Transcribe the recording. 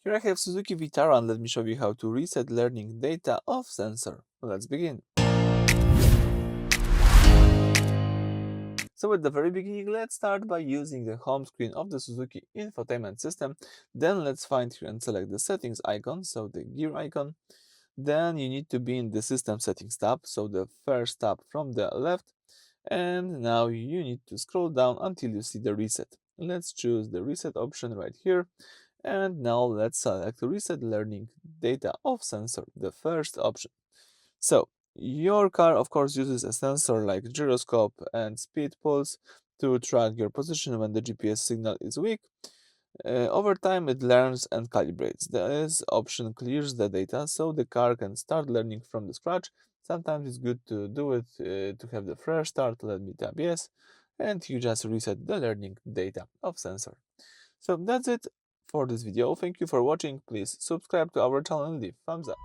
Here I have Suzuki Vitara and let me show you how to reset learning data of sensor. Let's begin. So at the very beginning, let's start by using the home screen of the Suzuki Infotainment system. Then let's find here and select the settings icon, so the gear icon. Then you need to be in the system settings tab, so the first tab from the left. And now you need to scroll down until you see the reset. Let's choose the reset option right here. And now let's select reset learning data of sensor, the first option. So your car of course uses a sensor like gyroscope and speed pulse to track your position when the GPS signal is weak. Over time it learns and calibrates. This option clears the data so the car can start learning from the scratch. Sometimes it's good to do it to have the fresh start. Let me tap yes, and you just reset the learning data of sensor. So that's it for this video. Thank you for watching. Please subscribe to our channel and leave thumbs up.